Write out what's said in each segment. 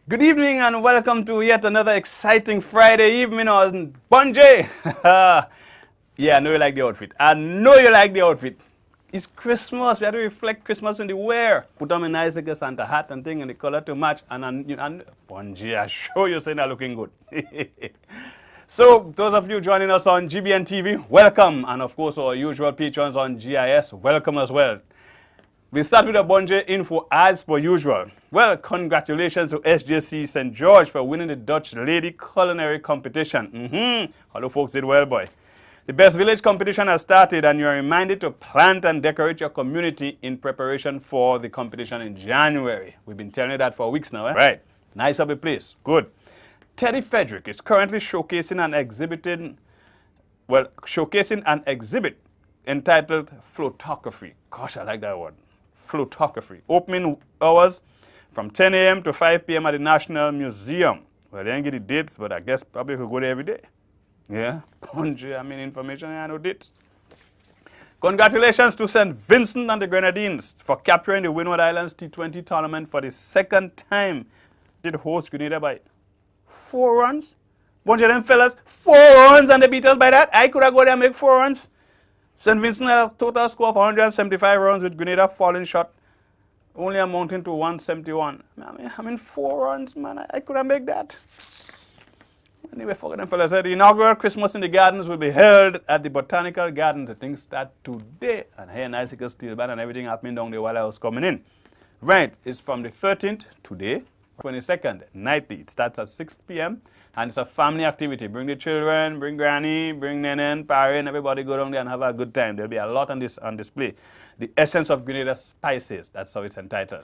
Good evening and welcome to yet another exciting Friday evening on Bonjay. Yeah, I know you like the outfit. I know you like the outfit. It's Christmas. We have to reflect Christmas in the wear. Put on a nice like a Santa hat and thing and the color to match. And Bonjay, I show you saying they're looking good. So, those of you joining us on GBN TV, welcome. And of course, our usual patrons on GIS, welcome as well. We start with a Bonjay info as per usual. Well, congratulations to SJC St. George for winning the Dutch Lady Culinary Competition. Hello folks did well, boy. The Best Village competition has started and you are reminded to plant and decorate your community in preparation for the competition in January. We've been telling you that for weeks now, eh? Right. Nice of a place. Good. Teddy Frederick is currently showcasing an exhibit entitled Photography. Gosh, I like that word. Photography. Opening hours from 10 a.m. to 5 p.m. at the National Museum. Well, they didn't get the dates, but I guess probably we could go there every day. Yeah, Bonjay, I mean information, I know dates. Congratulations to St. Vincent and the Grenadines for capturing the Windward Islands T20 tournament for the second time. Did host Grenada by 4 runs. Bonjay, them fellas, 4 runs and they beat us by that. I could have go there and make 4 runs. St. Vincent has a total score of 175 runs with Grenada falling short, only amounting to 171. I mean 4 runs, man. I could have made that. Anyway, forget them fellas. The inaugural Christmas in the Gardens will be held at the Botanical Gardens. The things start today. And here, nice steel band and everything happening down there while I was coming in. Right, it's from the 13th, today, 22nd, nightly. It starts at 6 p.m. and it's a family activity. Bring the children, bring granny, bring nenen, parent, everybody go down there and have a good time. There'll be a lot on display. The essence of Grenada spices, that's how it's entitled.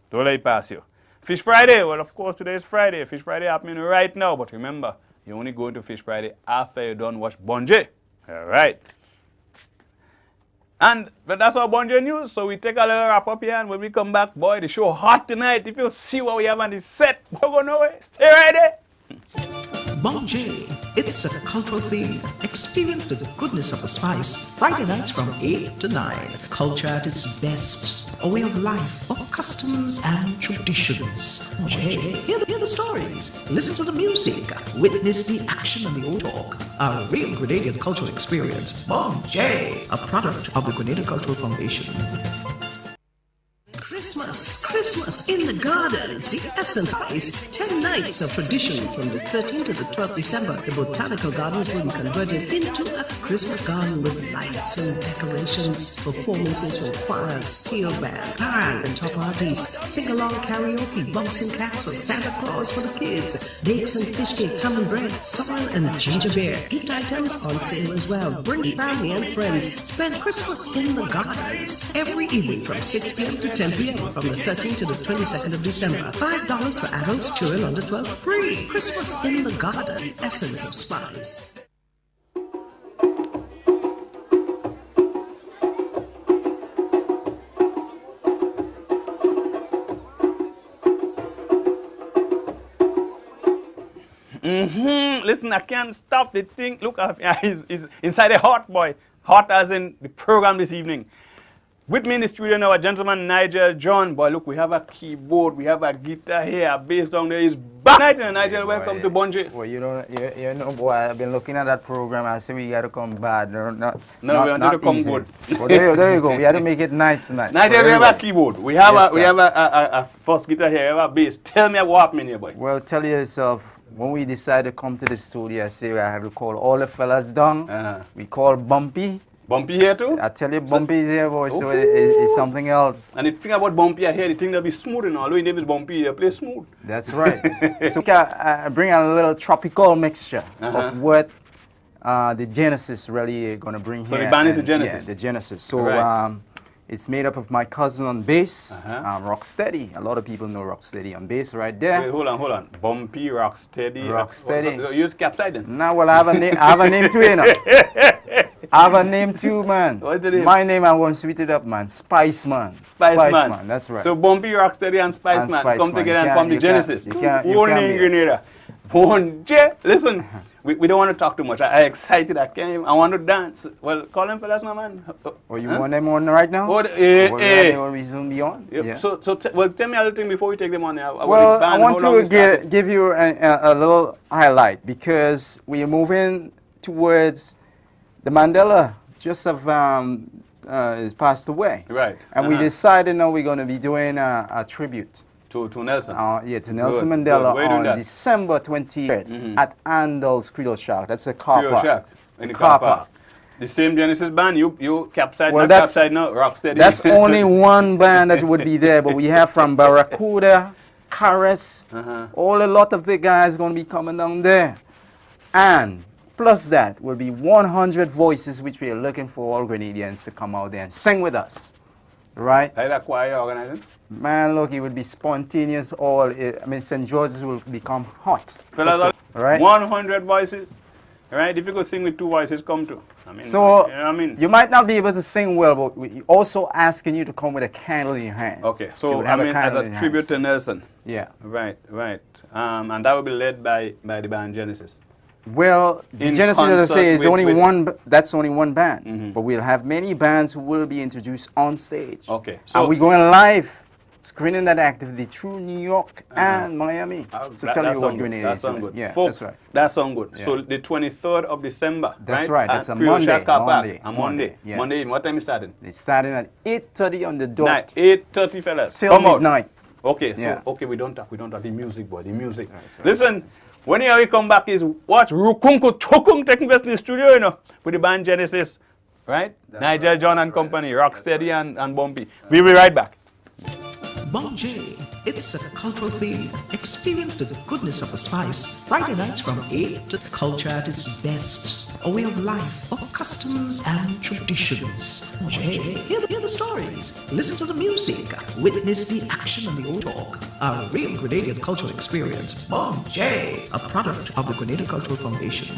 Don't let it pass you. Fish Friday, well, of course, today is Friday. Fish Friday happening right now, but remember, you only go into Fish Friday after you done watch Bonjay. All right. But that's our Bonjay news, so we take a little wrap up here, and when we come back, boy, the show hot tonight. If you see what we have on the set, don't go nowhere. Stay right there. Bonjay, it's a cultural theme. Experience the goodness of the spice. Friday nights from 8 to 9. Culture at its best. A way of life, of customs and traditions. Bonjay, hear the stories. Listen to the music. Witness the action and the old talk. A real Grenadian cultural experience. Bonjay, a product of the Grenada Cultural Foundation. Christmas in the Gardens, the Essence Ice, 10 nights of tradition from the 13th to the 12th December. The Botanical Gardens will be converted into a Christmas garden with lights and decorations, performances from choirs, steel band, parade and top artists, sing-along karaoke, bouncing castle, Santa Claus for the kids, bakes and fish cake, ham and bread, soil and ginger beer. Gift items on sale as well. Bring family and friends. Spend Christmas in the Gardens every evening from 6 p.m. to 10 p.m. from the 13th to the 22nd of December. $5 for adults, children under 12, free. Christmas in the Garden, Essence of Spice. Listen, I can't stop the thing. Look, he's inside a hot boy. Hot as in the program this evening. With me in the studio now, a gentleman, Nigel John. Boy, look, we have a keyboard, we have a guitar here, a bass down there. He's back. Nigel, welcome to Bonjay. Well, you know, boy, I've been looking at that program. I say we got to come bad. We want to come good. Well, there you go. We had to make it nice tonight. Nigel, we have a keyboard. We have a first guitar here, we have a bass. Tell me what happened here, boy. Well, tell yourself, when we decided to come to the studio, I say I had to call all the fellas down. We called Bumpy. Bumpy here too? I tell you, Bumpy is here, boy, so it's something else. And the thing about Bumpy here, the thing that be smooth and all. His name is Bumpy, he play smooth. That's right. So I bring a little tropical mixture of what the Genesis really going to bring here. So the band is the Genesis? Yeah, the Genesis. So right. It's made up of my cousin on bass, Rocksteady. A lot of people know Rocksteady on bass right there. Wait, hold on. Bumpy, Rocksteady. Rocksteady. So you use Capside Nah, well, I have a name too, you know. I have a name too, man. What's the name? My name, I'm going to sweet it up, man. Spice Man. Spice Man. That's right. So Bumpy, Rocksteady, and Spice Man come together and form the Genesis. You can't Grenada. Bonjay, listen. we don't want to talk too much. I'm excited. I want to dance. Well, call them fellas now, man. Oh, you want them on right now? Oh, They will resume the on? Yep. Yeah. So well, tell me a little thing before we take them on. Well, I want to give you a little highlight because we are moving towards the Mandela just has passed away. Right. And we decided now we're going to be doing a tribute. To Nelson. To Nelson Mandela on December 23rd at Andel's Creole Shack. That's a car Creole park. Shack in the car park. The same Genesis band, you capside, well, not capside now, Rocksteady. That's only one band that would be there, but we have from Barracuda, Caress, a lot of the guys going to be coming down there. And plus that will be 100 voices which we are looking for all Grenadians to come out there and sing with us. Right? Like that choir you're organizing? Man, look, it would be spontaneous. St. George's will become hot. Fellas, right? 100 voices. Right? If you could sing with 2 voices, come to. I mean, so, you know what I mean? You might not be able to sing well, but we're also asking you to come with a candle in your hand. Okay, so I mean, as a tribute to Nelson. Yeah. Right. And that will be led by the band Genesis. Well, the Genesis, as I say, is only one. That's only one band. But we'll have many bands who will be introduced on stage. Okay. So we're going live, screening that activity through New York and Miami. So tell you what Grenada is. That sounds good. Yeah, folks, that's right. That sounds good. Yeah. So the 23rd of December. That's right. That's a Monday. Monday. Yeah. Monday. What time is starting? It's starting at 8:30 on the dot. Night. 8:30, fellas. Till midnight. Okay. So we don't talk. The music, boy. The music. Right. Listen. When we come back is what Rukunku Tokung taking place in the studio, you know, with the band Genesis, right? That's Nigel right. John and company, Rocksteady and Bumpy. We'll be right back. Bon J, it's a cultural theme. Experience the goodness of the spice. Friday nights from 8 to culture at its best. A way of life, of customs and traditions. Bon J, hear the stories. Listen to the music. Witness the action and the old talk. A real Grenadian cultural experience. Bon J, a product of the Grenada Cultural Foundation.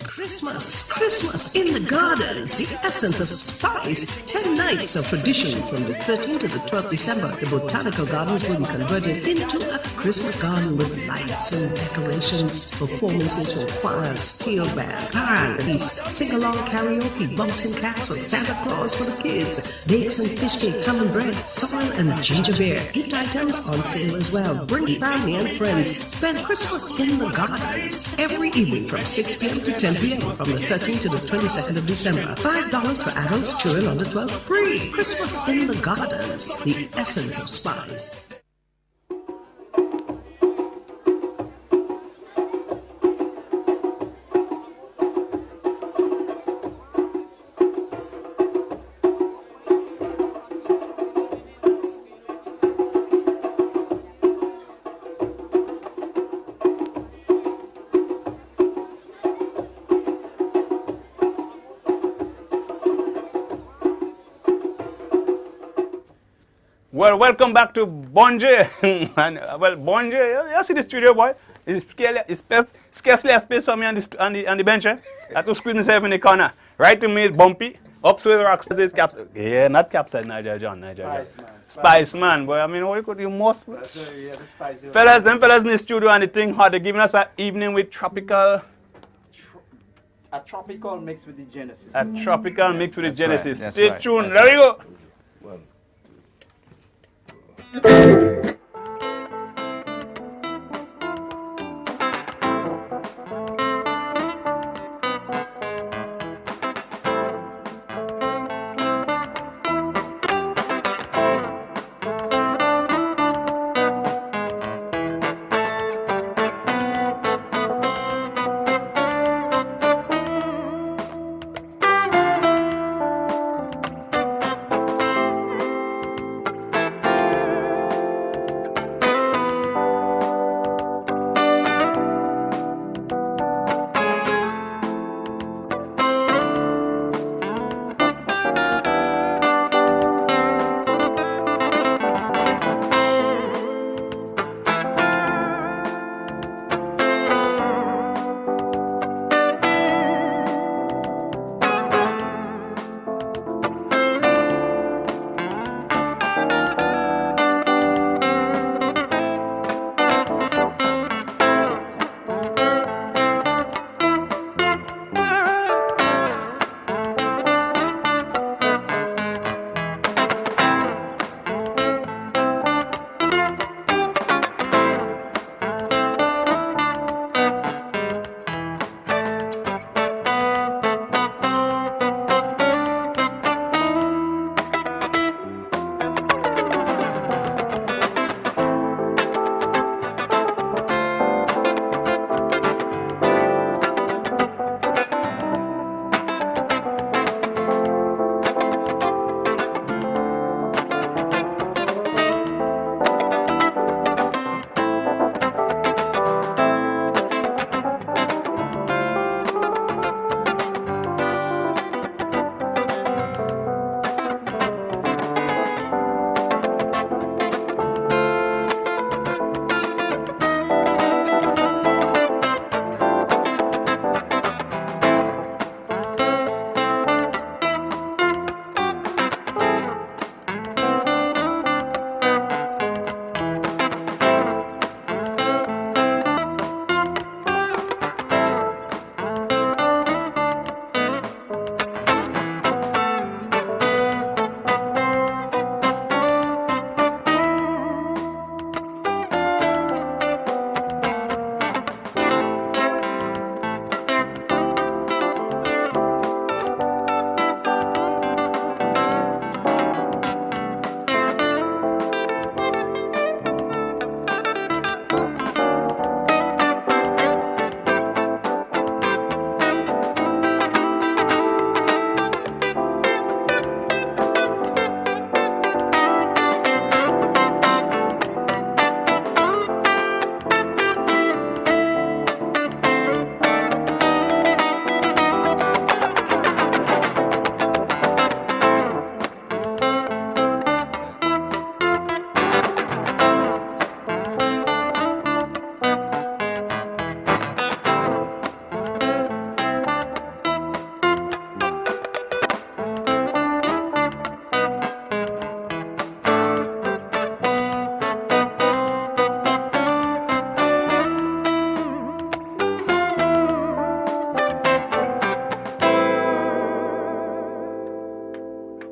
Christmas in the gardens, the essence of spice. 10 nights of tradition from the 13th to the 12th December. The botanical gardens will be converted into a Christmas garden with lights and decorations. Performances for choirs, steel band, parades, sing-along karaoke, bumps and castles, Santa Claus for the kids, bakes and fish cake, ham and bread, soil and ginger beer. Gift items on sale as well. Bring family and friends. Spend Christmas in the gardens every evening from 6 p.m. to 10 p.m. from the 13th to the 22nd of December. $5 for adults, children under 12, free. Christmas in the gardens, the essence of spice. Well, welcome back to Bon J. Well, Bon J, you see the studio, boy? It's scarcely a space for me on the bench. I have to squeeze myself in the corner. Right to me is Bumpy. Upstairs Rocksteady Capside. Yeah, not Capside, Nigel John. Spice man, boy. I mean, what you must. That's right, yeah, the Spice. Fellas in the studio and the thing hot. They're giving us an evening with tropical. A tropical mix with the Genesis. A tropical mix with the Genesis. Right, Stay tuned. There we go.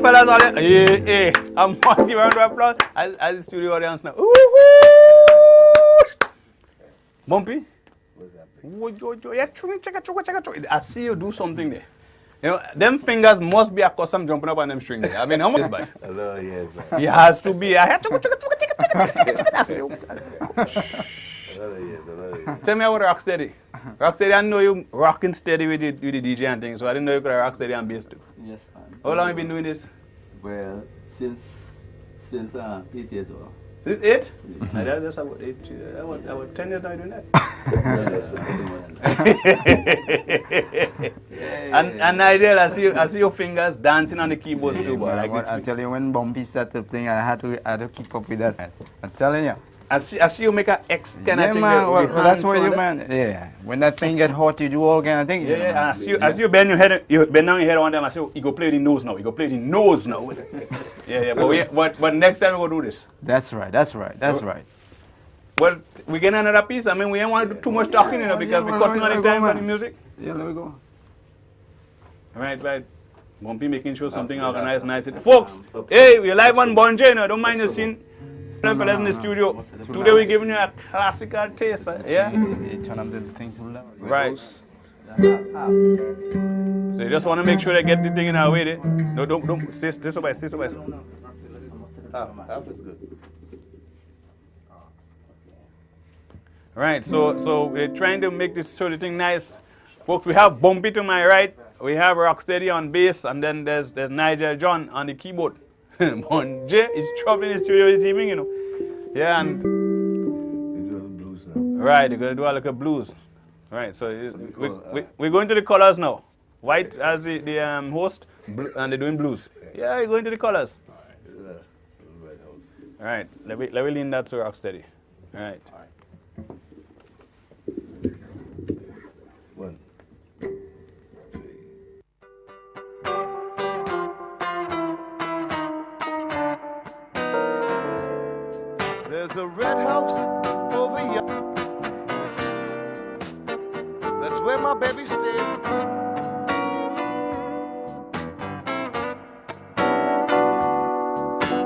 Fellas, all hey, I'm on the round of applause as the studio audience now. Bumpy? Yeah, I see you do something there. You know, them fingers must be accustomed jumping up on them string there. I mean, how much is by? Yes, He has to be. I had to go. Tell me about Rocksteady. Rocksteady, I know you rocking steady with the DJ and things, so I didn't know you could rock steady and bass too. Yes, man. How long have you been doing this? Well, since 8 years old. This is 8? That's about 8. About 10 years now doing that. And Nigel, I see your fingers dancing on the keyboards too, boy. I tell you, when Bumpy started playing, I had to keep up with that. I'm telling you. I see you make an X kind of thing. Man, well, that's what you man. Yeah. When that thing get hot, you do all kind of thing. Yeah. And I see you bend your head. You bend down your head one time. I see you go play the nose now. You go play the nose now. Yeah. But next time we go do this. That's right. Well, we get another piece. I mean, we don't want to do too much talking, because we're cutting on the time for the music. Yeah, let me go. Right. Bumpy making sure something organized nice. Folks, hey, we're live on Bonje, don't mind the scene. Fellas in the studio. Today we're giving you a classical taste, yeah? You turn up the thing too loud. Right. So you just want to make sure they get the thing in our way, there. No, don't. Stay so by. Half is good. Right, so we're trying to make this sort of thing nice. Folks, we have Bumpy to my right, we have Rocksteady on bass, and then there's Nigel John on the keyboard. Bonje is traveling in the studio this evening, Yeah, and... We're doing the blues now. Right, they're going to do a little blues. Right, so we're going to the colors now. White as the host, and they're doing blues. Yeah, we're going to the colors. All right, let me lean that to Rocksteady. All right. 1, 3. There's a red house over here. That's where my baby stays.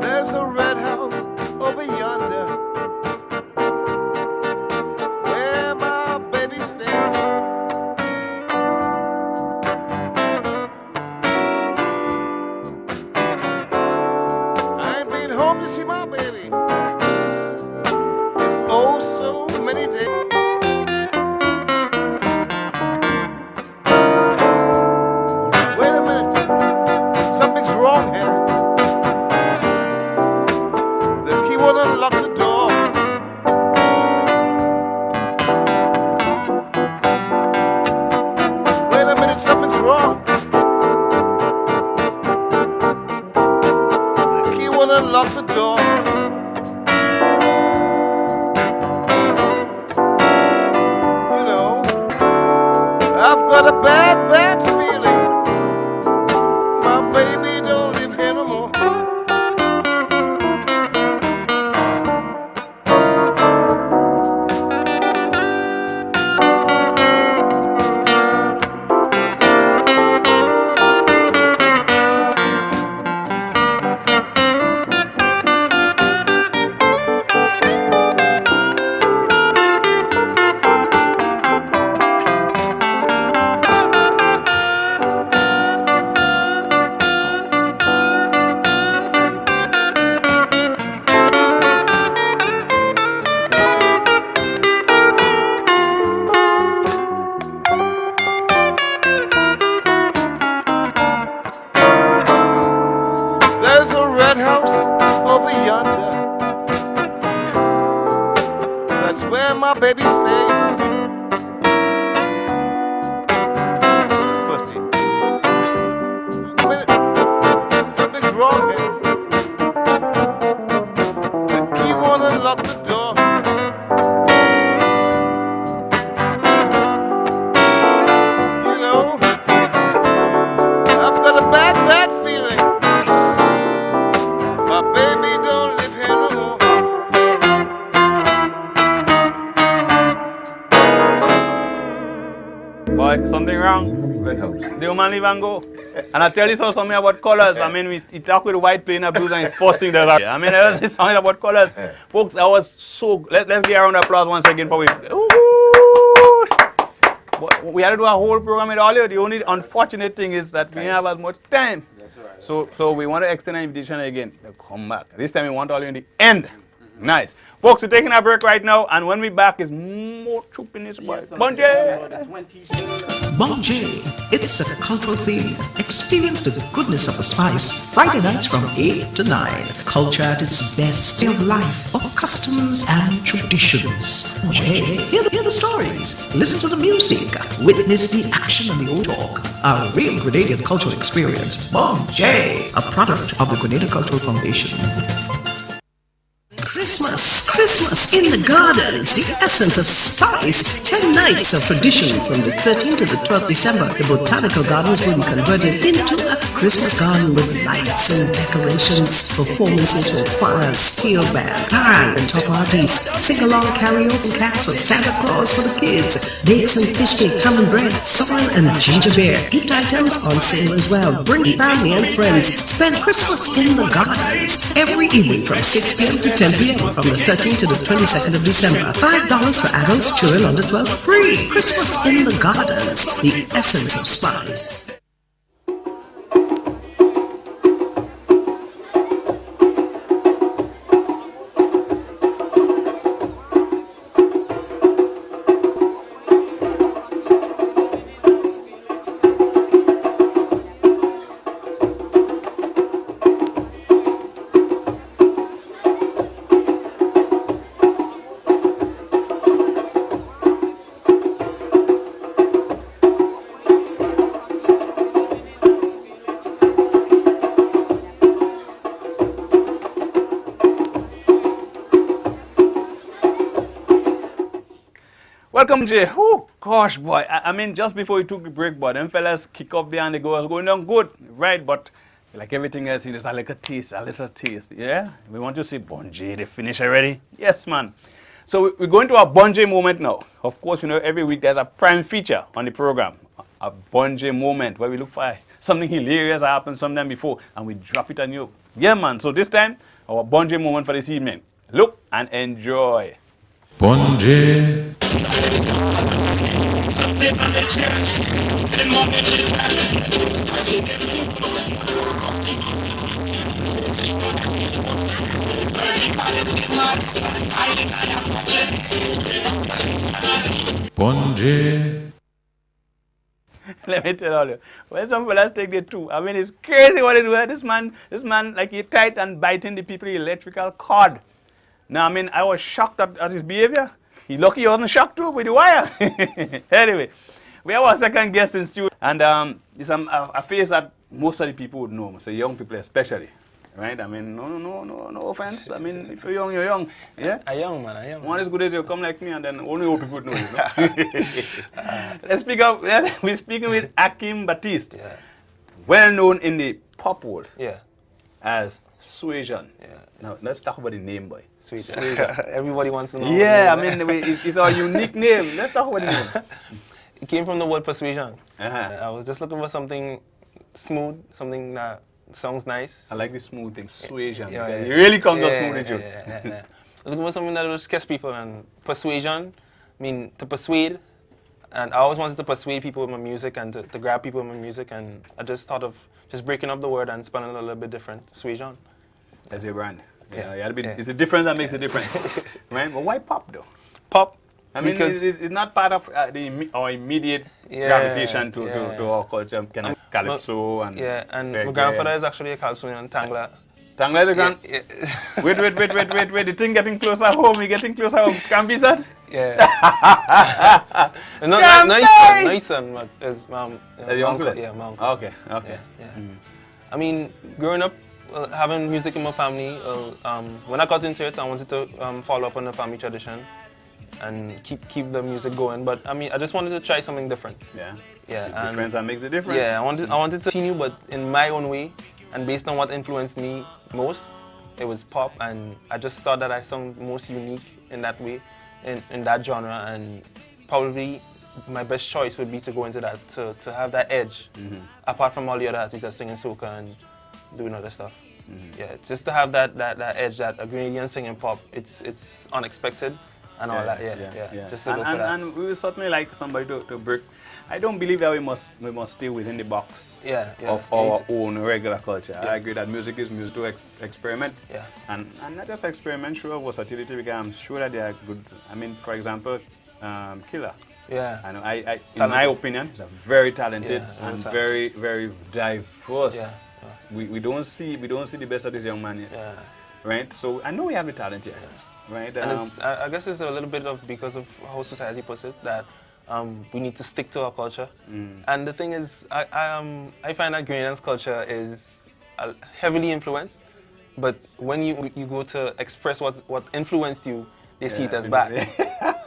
There's a red house over yonder, where my baby stays. I ain't been home to see my baby in oh so many days. Wait a minute, something's wrong here. The key won't unlock the door. Wait a minute, something's wrong. The key won't unlock the door. You know, I've got a bad feeling. My baby don't live here no more. There's a red house over yonder. That's where my baby stays. Busty. Wait a minute. Something's wrong here. The key won't unlock the door. You know, I've got a bad feeling. My baby don't live here no more. Boy, something wrong. Red house. The woman leave and go. And I tell you something about colors. I mean, he talked with white playing a blues and he's forcing the. I mean, I was something about colors. Folks, I was so. Let's give a round of applause once again for him. We had to do a whole program with all you. The only unfortunate thing is that we didn't have as much time. That's right. So we want to extend an invitation again. Come back. This time we want all you in the end. Nice. Folks, we're taking a break right now, and when we back is more troop in this boy. Bonjay! Bonjay, it's a cultural theme. Experience the goodness of the spice. Friday nights from 8 to 9. Culture at its best. Way of life, of customs and traditions. Bonjay, hear the stories. Listen to the music. Witness the action and the old talk. A real Grenadian cultural experience. Bonjay, a product of the Grenada Cultural Foundation. Christmas in the gardens, the essence of spice. 10 nights of tradition from the 13th to the 12th December. The botanical gardens will be converted into a Christmas garden with lights and decorations. Performances for choirs, steel band, and top artists. Sing-along karaoke castle, Santa Claus for the kids. Bakes and fish cake, ham and bread, soil and ginger beer. Gift items on sale as well. Bring family and friends. Spend Christmas in the gardens. Every evening from 6 p.m. to 10 p.m. from the 13th to the 22nd of December. $5 for adults, children under 12, free. Christmas in the gardens, the essence of spice. Welcome, Jay. Oh, gosh, boy. I mean, just before we took the break, boy, them fellas kick off there and they go, going down good, right? But like everything else, there's a little taste, yeah? We want to see Bonjay, they finish already? Yes, man. So we're going to our Bonjay moment now. Of course, you know, every week there's a prime feature on the program, a Bonjay moment where we look for something hilarious that happened sometime before and we drop it on you. Yeah, man. So this time, our Bonjay moment for this evening. Look and enjoy. Bonjay. Bonjay. Let me tell you, when some fellas take the two, I mean, it's crazy what they do. This man, like he tight and biting the people electrical cord. Now, I mean, I was shocked at his behavior. He lucky he wasn't shocked too with the wire. Anyway, we have our second guest in studio, and it's a face that most of the people would know, so young people especially, right? I mean, no offense. I mean, if you're young, you're young. Yeah? I'm young, man. I'm young. One is good as you come like me, and then only old people would know you. We're speaking with Akim Baptiste, Yeah. well known in the pop world Yeah. as Suasion. Yeah. Now, let's talk about the name, boy. Sweet. Everybody wants to know. Yeah, I mean, it's our unique name. Let's talk about the name. It came from the word persuasion. Uh-huh. I was just looking for something smooth, something that sounds nice. I like the smooth thing, Suasion. Yeah, It yeah. really comes out Yeah, smooth with you. yeah. I was looking for something that would catch people, and persuasion, I mean, to persuade. And I always wanted to persuade people with my music and to grab people with my music, and I just thought of just breaking up the word and spelling it a little bit different. Suasion. That's your brand. Yeah. Yeah. It's the difference that makes the difference. Right? But why pop, though? Pop. I mean, because it's not part of our immediate gravitation to our culture, kind of calypso and... Yeah, and reggae. my grandfather is actually a calypsonian tangler. Tangler the grand... Yeah. Wait, the thing getting closer home, we getting closer home. Scampi, son? Yeah. Nice son, but is my your uncle? Yeah, my uncle. Okay. Yeah. I mean, growing up, having music in my family, when I got into it, I wanted to follow up on the family tradition and keep the music going. But I mean, I just wanted to try something different. Yeah. Yeah. The difference that makes the difference. Yeah, I wanted to continue, but in my own way, and based on what influenced me most, it was pop, and I just thought that I sound most unique in that way, in that genre, and probably my best choice would be to go into that, to have that edge, apart from all the other artists that sing in soca and doing other stuff. Yeah, just to have that edge, that a Grenadian singing pop, it's unexpected and all that. Yeah. Just to go for that. And we would certainly like somebody to break. I don't believe that we must stay within the box of our own regular culture. I agree that music is music to experiment. Yeah. And not just experiment, show versatility, because I'm sure that they are good. I mean, for example, Killer. Yeah. I know, in my opinion, he's a very talented and very, very diverse. Yeah. We don't see the best of this young man yet. Yeah. Right? So I know we have the talent here. Right? And I guess it's a little bit of because of how society puts it that we need to stick to our culture. And the thing is, I find that Grenadian's culture is heavily influenced, but when you go to express what influenced you, they see it as bad.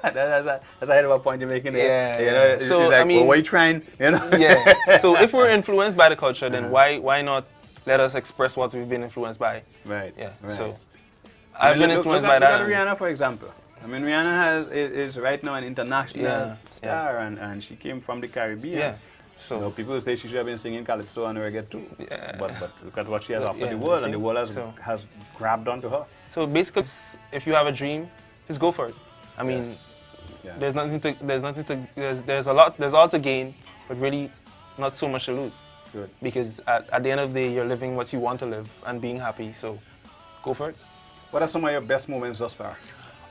That's a head of a point you're making there. Yeah. You know, So, it's like, I mean, well, what are you trying? You know? Yeah. So if we're influenced by the culture, then why not let us express what we've been influenced by? Right. Yeah. Right. So I've been influenced by that. Look at Rihanna, for example. I mean, Rihanna is right now an international star, and she came from the Caribbean. Yeah. So you know, people say she should have been singing calypso and reggae too. Yeah. But look at what she has offered the world, and the world has grabbed onto her. So basically, if you have a dream, just go for it. I mean, there's all to gain, but really not so much to lose. Good. Because at the end of the day, you're living what you want to live and being happy. So go for it. What are some of your best moments thus far?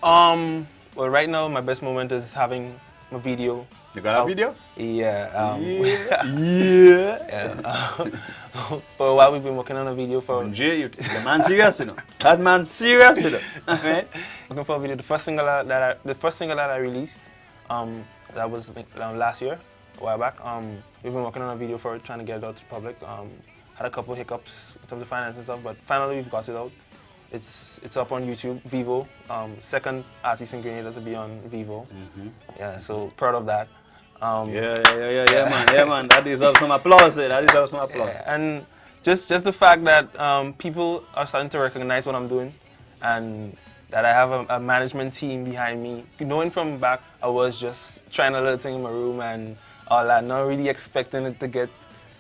Well, right now my best moment is having a video. You got a video? Yeah. Yeah. For a while we've been working on a video for. Jay, the man serious, you know. That man serious, you know. Right? Looking for a video. The first single that I released, that was last year, a while back. We've been working on a video for it, trying to get it out to the public. Had a couple of hiccups in terms of finance and stuff, but finally we've got it out. It's up on YouTube, Vivo. Second artist in Grenada to be on Vivo. Yeah, so proud of that. Yeah, man. That deserves some applause. Yeah, and just the fact that people are starting to recognize what I'm doing, and that I have a management team behind me. Knowing from back, I was just trying a little thing in my room and all that, not really expecting it to get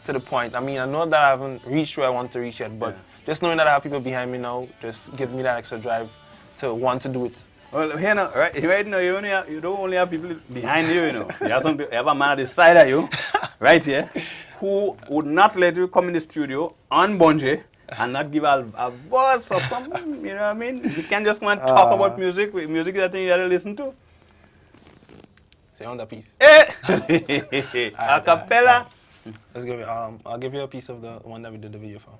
to the point. I mean, I know that I haven't reached where I want to reach yet, but just knowing that I have people behind me now just gives me that extra drive to want to do it. Well, here now, right now, you don't only have people behind you, you know. You have a man at the side of you, right here, who would not let you come in the studio on Bonje and not give a voice or something, you know what I mean? You can't just come and talk about music. Music is a thing you have to listen to. Say on that piece. A cappella. Let's give it. I'll give you a piece of the one that we did the video for.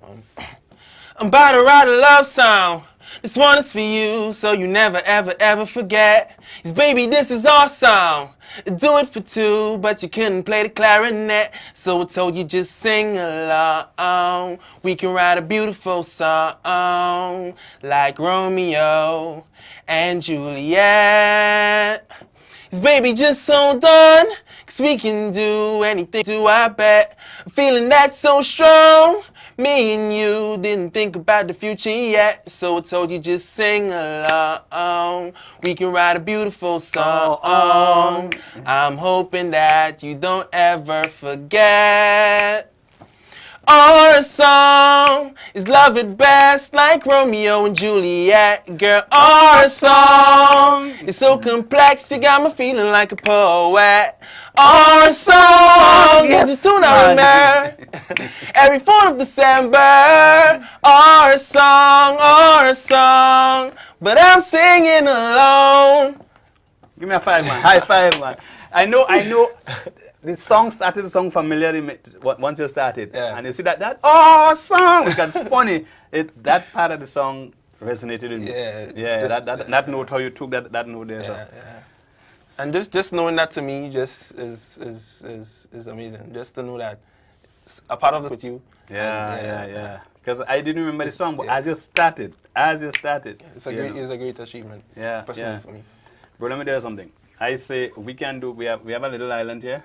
I'm about to write a love song. This one is for you, so you never, ever, ever forget. 'Cause baby, this is our song. Do it for two, but you couldn't play the clarinet, so I told you just sing along. We can write a beautiful song like Romeo and Juliet. 'Cause baby, just hold on, 'cause we can do anything, I bet. I'm feeling that so strong. Me and you didn't think about the future yet, so I told you just sing along. We can write a beautiful song. I'm hoping that you don't ever forget. Our song is love at best, like Romeo and Juliet. Girl, our song is so complex, you got me feeling like a poet. Our song is a tune I remember every 4th of December. Our song, but I'm singing alone. Give me a 5, man. High 5, man. I know. The song started to sound familiar once you started, and you see that song, which got funny. That part of the song resonated in me. That note, how you took that note there. Yeah. And just knowing that to me just is amazing. Just to know that a part of it with you. Yeah. Because I didn't remember the song, but as you started, it's a great achievement. Personally for me. Bro, let me tell you something. I say we have a little island here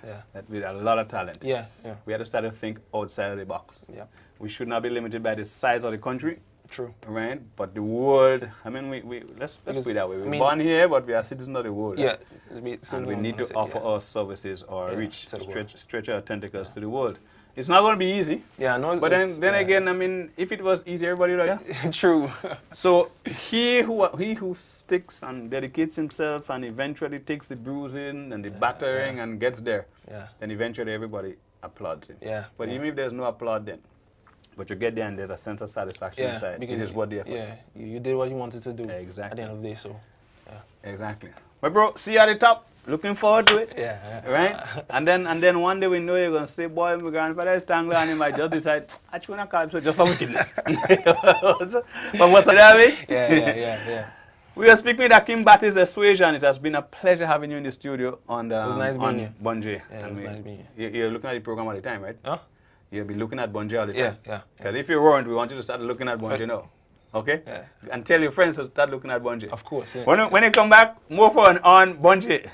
with a lot of talent. Yeah. We have to start to think outside of the box. Yeah. We should not be limited by the size of the country. True. right? But the world, I mean, let's put it that way. We're born here, but we are citizens of the world. Yeah. Right? And we need to offer our services or reach, to the world. stretch our tentacles to the world. It's not going to be easy. Yeah, no. But then again, I mean, if it was easy, everybody would have. True. So he who sticks and dedicates himself and eventually takes the bruising and the battering and gets there, then eventually everybody applauds him. Yeah. But even if there's no applaud then, but you get there and there's a sense of satisfaction inside. Because it is what they're for. Yeah, you did what you wanted to do. Exactly. At the end of the day, so. Yeah. Exactly. But bro, see you at the top. Looking forward to it. Yeah. Right? and then one day we know you're gonna say, boy, my grandfather is Tangler, and he might just decide, I just wanna call him so just for wickedness. But what's that way? Yeah. We are speaking with Akim Baptist Esuajan. It has been a pleasure having you in the studio on It was nice being here. Bonje. Yeah, it was nice being here. You're looking at the program all the time, right? Huh? You'll be looking at Bonje all the time. Yeah. Because if you weren't, we want you to start looking at Bonje now. Okay? Yeah. And tell your friends to start looking at Bonje. Of course, yeah. When you come back, more fun on Bonje.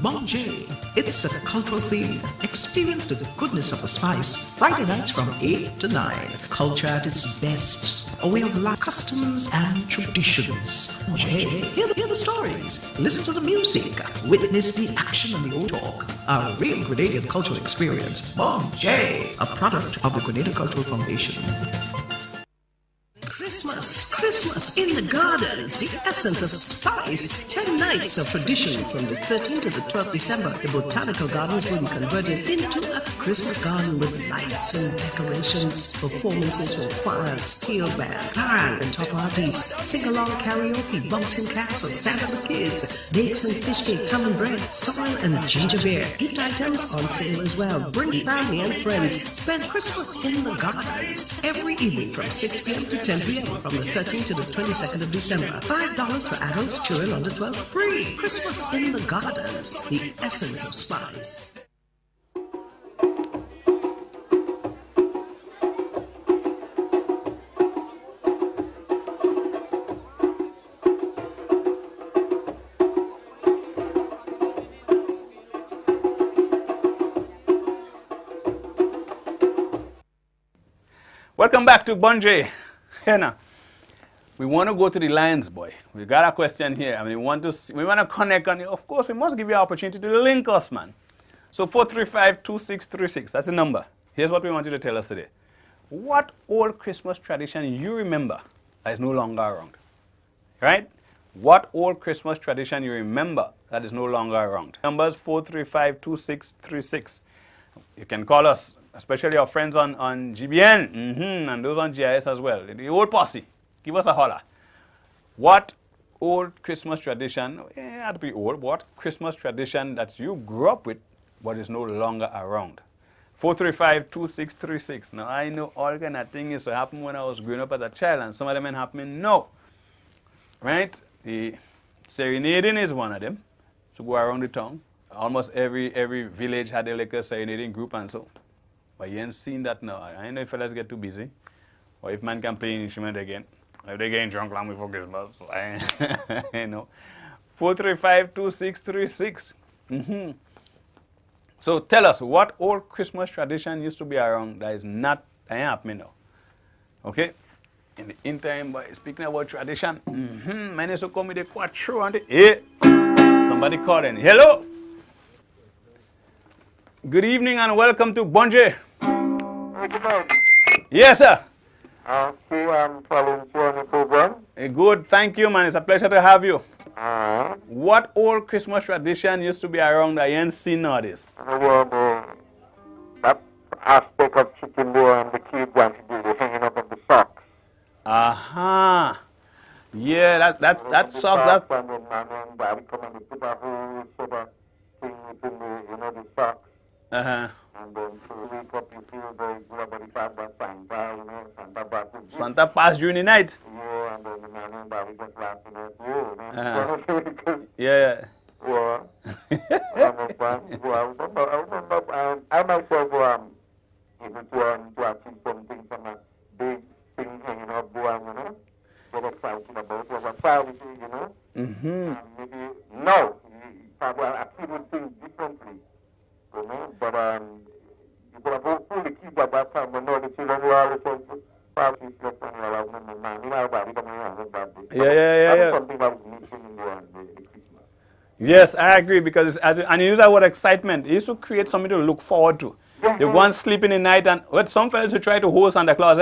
Bonje, it's a cultural theme. Experience the goodness of the spice. Friday nights from 8 to 9. Culture at its best. A way of life, customs and traditions. Bonje, hear the stories. Listen to the music. Witness the action and the old talk. A real Grenadian cultural experience. Bonje, a product of the Grenada Cultural Foundation. Christmas in the gardens, the essence of spice. 10 nights of tradition from the 13th to the 12th December. The botanical gardens will be converted into a Christmas garden with lights and decorations. Performances from choirs, steel band, parang and top artists. Sing-along karaoke, bouncing castle, Santa the Kids, bakes and fish cake, ham and bread, soil and ginger beer. Gift items on sale as well. Bring family and friends. Spend Christmas in the gardens every evening from 6 p.m. to 10 p.m. from the 13th to the 22nd of December. $5 for adults, children under 12, free. Christmas in the gardens, the essence of spice. Welcome back to Bonje. Henna. We want to go to the Lions, boy. We got a question here. I mean, we want to connect on it. Of course, we must give you an opportunity to link us, man. So 435-2636, that's the number. Here's what we want you to tell us today. What old Christmas tradition you remember that is no longer around? Right? What old Christmas tradition you remember that is no longer around? Numbers 435-2636. You can call us, especially our friends on GBN, and those on GIS as well. The old posse. Give us a holler. What old Christmas tradition, it had to be old, what Christmas tradition that you grew up with but is no longer around? 435-2636. Now, I know all kind of things that happened when I was growing up as a child, and some of them ain't happening now. Right? The serenading is one of them. So go around the town. Almost every village had a like a serenading group and so. But you ain't seen that now. I know if fellas get too busy. Or if man can play an instrument again. If they getting drunk long before Christmas. So I know. 435-2636. So tell us, what old Christmas tradition used to be around that is not happening now? Okay? In the interim, by speaking about tradition, many used to come with a quattro and hey, somebody calling. Hello? Good evening and welcome to Bonje. Good night. Yes, sir. Okay, I'm following you on the program. Good, thank you, man. It's a pleasure to have you. Uh-huh. What old Christmas tradition used to be around that you ain't seen nowadays? Well, that aspect of chicken boy and the kid want to do the hanging up of the socks. Aha. Yeah, that socks. That. And then Bobby come and put a whole sort of thing within the socks. Uh-huh. And then to wake up, you feel very good about the fact that Santa, Santa Baptist. Santa passed during the night. Yeah, and then the man and Bobby just laughing at you. Yeah. Well, I myself able to achieve something from a big thing hanging up, get excited about was a family, maybe no, I feel things differently, but you could have hopefully keep at that time, but now the children were always probably slept on your love, man. You know about it, come around with that. Yeah. Something that was missing in the Christmas. Yes, I agree, because and you use that word excitement. It used to create something to look forward to. You go and sleep in the night, and what some fellas who try to hold Santa Claus,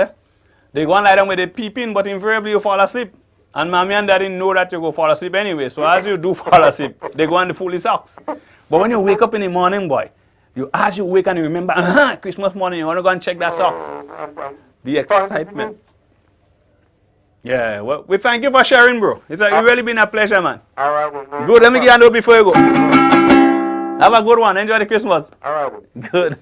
they go and lie down with a peeping, but invariably you fall asleep. And mommy and daddy know that you go fall asleep anyway. So as you do fall asleep, they go and fully socks. But when you wake up in the morning, boy, as you wake and you remember, Christmas morning, you want to go and check that socks. The excitement. Yeah, well, we thank you for sharing, bro. It's really been a pleasure, man. All right, well, Good, let me get a note before you go. Have a good one. Enjoy the Christmas. all right. Good.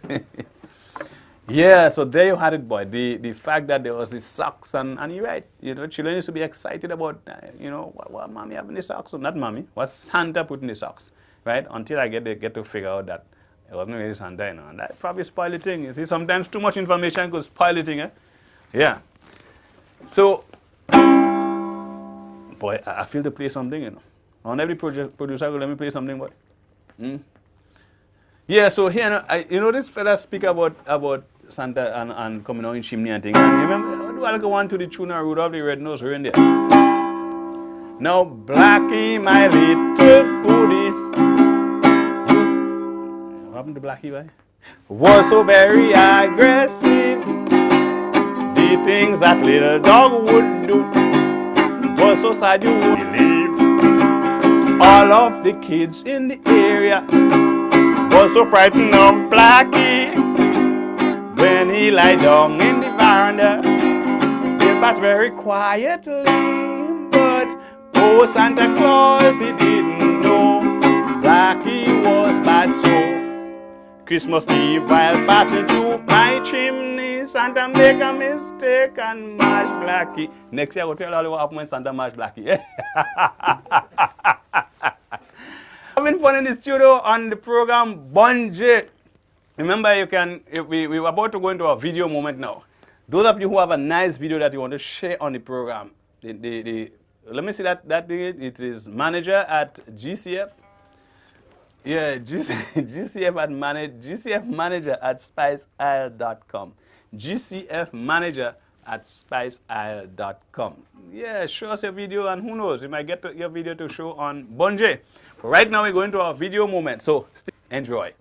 Yeah, so there you had it, boy. The fact that there was the socks, and you're right. You know, children used to be excited about, what mommy having the socks, or not mommy, what Santa put in the socks, right? Until I get to figure out that it wasn't really Santa, and that probably spoiled the thing. You see, sometimes too much information could spoil the thing, eh? Yeah. So, boy, I feel to play something, On every producer, let me play something, boy. Yeah, so here, this fella speak about Santa and coming out in chimney and things. And remember, do I go on to the tune of Rudolph the Red-Nosed Reindeer? Now, Blackie, my little booty, what happened to Blackie, right? Was so very aggressive. The things that little dog would do was so sad you wouldn't believe. All of the kids in the area was so frightened of Blackie. When he lie down in the veranda, they pass very quietly. But oh, Santa Claus, he didn't know Blackie was bad. So Christmas Eve, while passing through my chimney, Santa make a mistake and mash Blackie. Next year, I will tell you what happened when Santa mash Blackie. Having fun in the studio on the program Bonje. Remember, we're about to go into a video moment now. Those of you who have a nice video that you want to share on the program, let me see that thing. It is manager at GCF. Yeah, GCF manager at spiceisle.com. GCF manager at spiceisle.com. Yeah, show us your video, and who knows, you might get your video to show on Bonje. Right now, we're going to our video moment, so enjoy.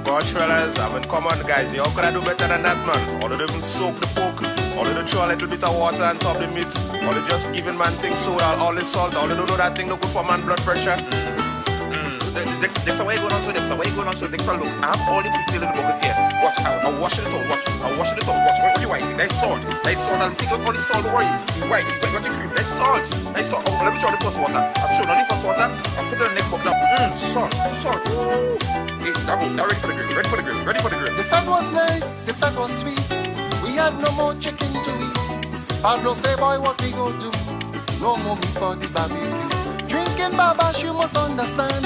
Gosh, fellas, I mean, come on, guys, how could I do better than that, man? Or they even soak the pork, or they throw a little bit of water on top of the meat, or they just giving man things soda, all the salt, or they don't know that thing no good for man blood pressure. Next way going on, so next way going on, so next look, I have all the people in the bucket here. Watch, I'm washing it out, watch, I'm washing it out, watch, what are you whiting? There's salt, I'll take out all the salt, don't worry. You white, you got the cream, there's salt. Oh, let me try the first water. I'll show you the first water, I'll put it in the next bucket up. Salt, ooh. Now ready for the grill. The fat was nice, the fat was sweet. We had no more chicken to eat. Pablo say, boy, what we go do? No more meat for the barbecue. Drinking babash, you must understand.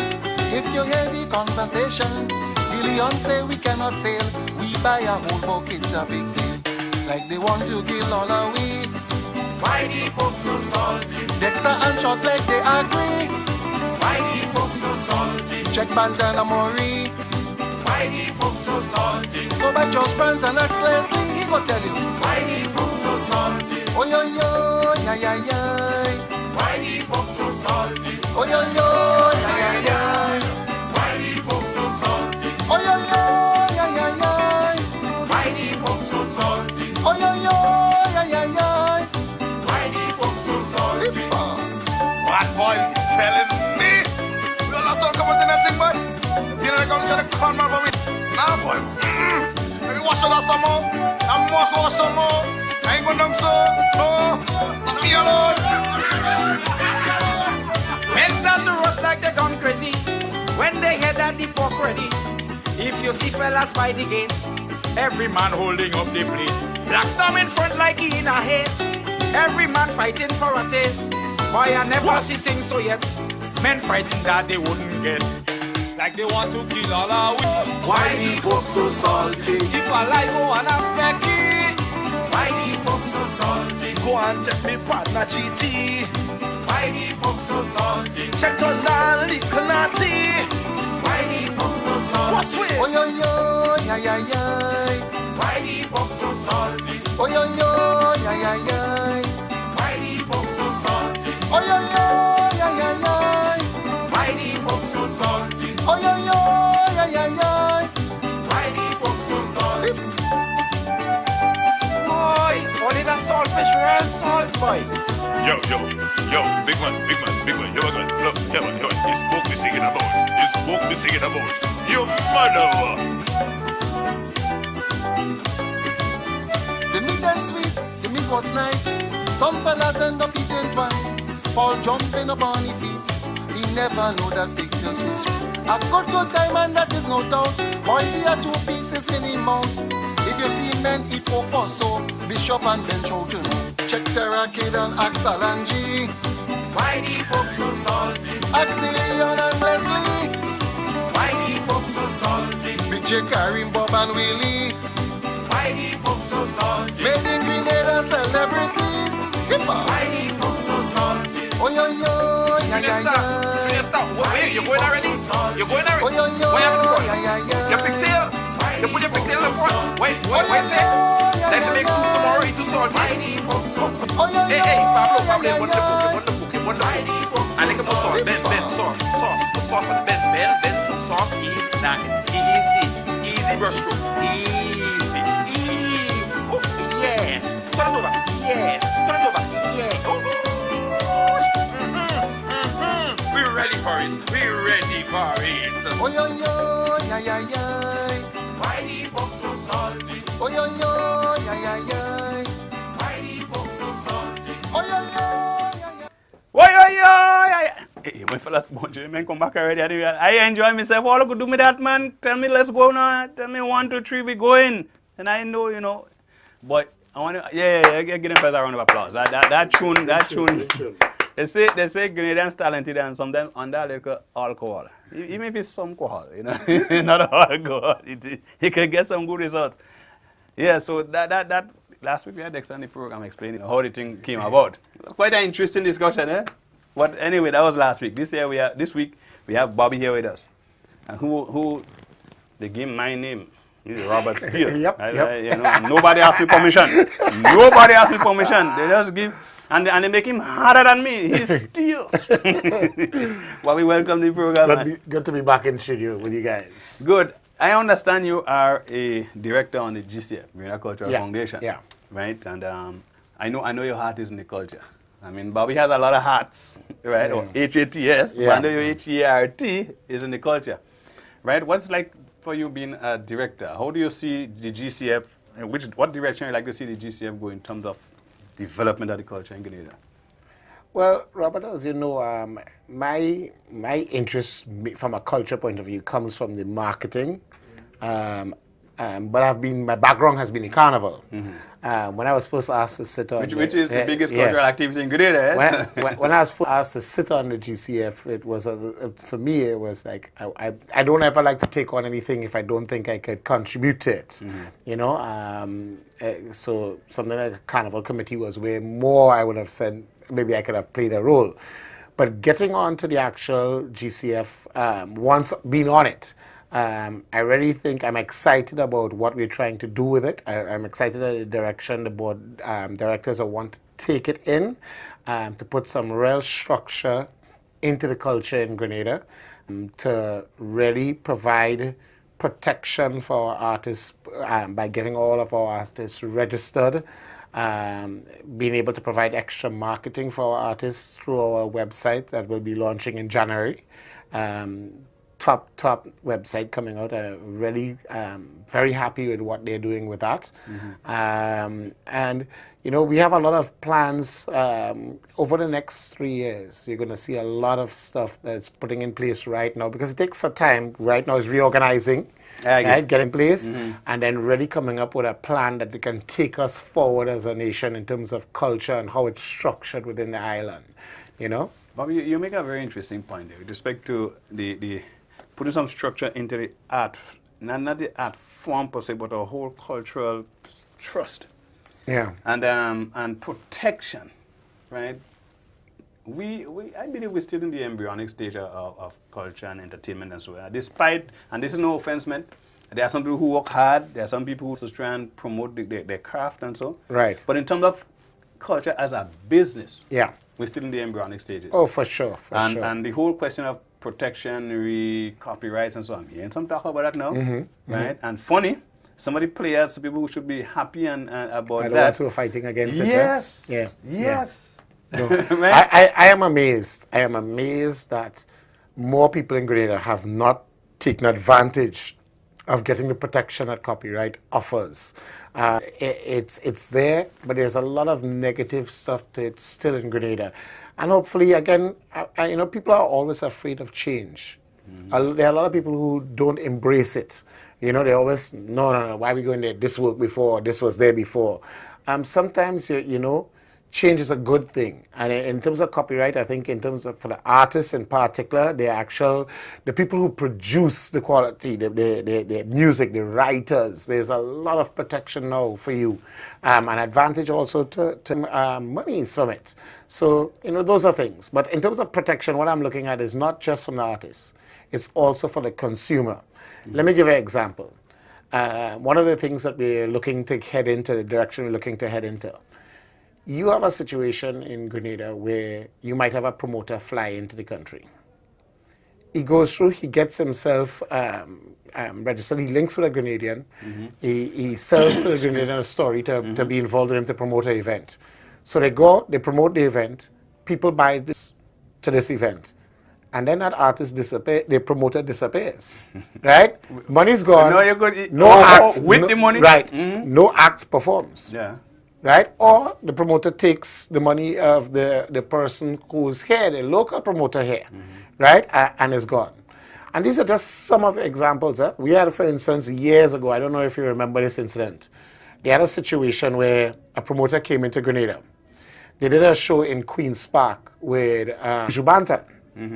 If you hear the conversation, De Leon say we cannot fail. We buy a whole bucket of big tail. Like they want to kill all our we. Why the folks so salty? Dexter and Short like they agree. Why the folks so salty? Check Bantana Mori. Why the folks so salty? Go back Josh Brands and ask Leslie, he go tell you. Why the folks so salty? Oh yo yo, ya ya ya. Why the folks so salty? Oh yo yo, ya ya ya. Why the folks so salty? Oh yo yo, ya ya ya. Why the folks so salty? Oh yo yo, ya ya ya. Why the folks so salty? What boy, you telling me? You all saw come out in that thing, boy? You know, come try to call my for me. Nah, boy. Maybe wash it out some more. I must wash some more. I ain't gonna so. No. Let me alone. Men start to rush like they gone crazy when they hear that the pork ready. If you see fellas by the gate, every man holding up the plate. Black storm in front like he in a haze. Every man fighting for a taste. Boy, I never see things so yet. Men fighting that they wouldn't get. Like they want to kill all our women. Why the folks so salty? If I like go and ask it. Why the folks so salty? Go and check me partner GT. Why the folks so salty? Check to land little naughty. Why the folks so sweet. Oh yo yo, yeah yeah yeah. Why the folk so salty? Oh yo yo, yeah yeah yeah. Why the folk so salty? Oh yo yo, yeah yeah yeah. Why the folk so salty? Oh yo yo, yeah yeah yeah. Why the folk so salty? Boy, only that saltfish real salt, boy. Yo, big man. Here we go. Look, here we go. This book we singing about. Your mother. The meat is sweet, the meat was nice. Some fellas end up eating twice. Paul jumping up on his feet. He never knew that pigtails were sweet. A good time and that is no doubt. Boys, he had 2 pieces in his mouth. If you see men eat pork for so, Bishop and Ben Chowton. Check Terra Kid and Axel and G. Why the folk so salty? Ax the Leon and Leslie. Why the folk so salty? Big J. Karim, Bob and Willie. Why the folk so salty? Made in Grenada celebrities. Hip-hop. Why the folk so salty? Oh yo yo, yeah yeah yeah. Stop. Wait, you're going already? Oh yo yo, What happened to yeah yeah yeah. Your pigtail? You put your pigtail in front. Wait, say? Let's make soup tomorrow, eat too salty. Oh yo yo. Hey, Pablo, one the book. And like more sauce. Ben, sauce. Put sauce on the Ben, some sauce. Easy brush stroke. Easy. Oh, yes. Turn it over. Yes. We're ready for it. Oh yo yo, yeah yeah yeah. Why the folk so salty? Oh yo yo, yeah yeah yeah. Why the folk so salty? Oh yo yo, yeah yeah. Hey, my fellas, man, come back already. I enjoy myself. All I could do me that, man. Tell me, let's go now. Tell me 1, 2, 3, we going. And I know, But I want to, give them a round of applause. That tune. They say Grenadians talented and sometimes under little alcohol. Even if it's some alcohol, not alcohol, he can get some good results. Yeah, so that last week we had Dexter on the program explaining how the thing came about. It was quite an interesting discussion, eh? But anyway, that was last week. This week we have Bobby here with us, and who they gave my name. He's Robert Steele. Yep. Nobody asked me permission. They just give. And they make him harder than me. He's Steele. Bobby, welcome to the program. Good to be back in studio with you guys. Good. I understand you are a director on the GCF, Grenada Cultural Foundation. Yeah. Right? And I know your heart is in the culture. I mean, Bobby has a lot of hats, right? Or HATS, but I know your HERT is in the culture. Right? What's it like for you being a director? How do you see the GCF, what direction you like to see the GCF go in terms of development of the culture in Grenada? Well, Robert, as you know, my interest from a culture point of view comes from the marketing, but my background has been in carnival. When I was first asked to sit on which is the biggest cultural activity in Grenada. When I was first asked to sit on the GCF, it was for me it was like I don't ever like to take on anything if I don't think I could contribute to it. So something like a carnival committee was where more I would have said maybe I could have played a role. But getting on to the actual GCF, once being on it, I really think I'm excited about what we're trying to do with it. I'm excited at the direction the board directors want to take it in, to put some real structure into the culture in Grenada, to really provide protection for our artists by getting all of our artists registered, being able to provide extra marketing for our artists through our website that will be launching in January. Top website coming out. Really very happy with what they're doing with that. And we have a lot of plans over the next 3 years. You're going to see a lot of stuff that's putting in place right now, because it takes some time. Right now is reorganizing, right, get in place, and then really coming up with a plan that can take us forward as a nation in terms of culture and how it's structured within the island. Bobby, you make a very interesting point there with respect to the putting some structure into the art, not the art form per se, but a whole cultural trust. Yeah. And protection, right? I believe we're still in the embryonic stage of culture and entertainment and so on. Despite, and this is no offense meant, there are some people who work hard, there are some people who just try and promote their craft and so. Right. But in terms of culture as a business, yeah, we're still in the embryonic stages. Oh, for sure, sure. And the whole question of protection, copyrights and so on, hearing some talk about that now, right? And funny, some of the players, people who should be happy and about the that. ones who are fighting against it. Yes. Yeah. Yes. No. Right? I am amazed. I am amazed that more people in Grenada have not taken advantage of getting the protection that copyright offers. It's there, but there's a lot of negative stuff to it still in Grenada. And hopefully, again, people are always afraid of change. There are a lot of people who don't embrace it. They always, no, why are we going there? This worked before, this was there before. Sometimes, change is a good thing. And in terms of copyright, I think in terms of, for the artists in particular, the people who produce the quality, the music, the writers, there's a lot of protection now for you. An advantage also to monies from it. So, those are things. But in terms of protection, what I'm looking at is not just from the artists, it's also for the consumer. Let me give you an example. One of the things that we're looking to head into, the direction we're looking to head into, you have a situation in Grenada where you might have a promoter fly into the country. He goes through, he gets himself registered, he links with a Grenadian, he sells to the Grenadian a story to be involved with him to promote an event. So they go, they promote the event, people buy this to this event. And then that artist disappears, the promoter disappears, right? Money's gone, no act, with the money? Right, no act performs. Yeah. Right? Or the promoter takes the money of the person who's here, the local promoter here, right? And is gone. And these are just some of the examples. We had, for instance, years ago, I don't know if you remember this incident. They had a situation where a promoter came into Grenada. They did a show in Queen's Park with Jubantan,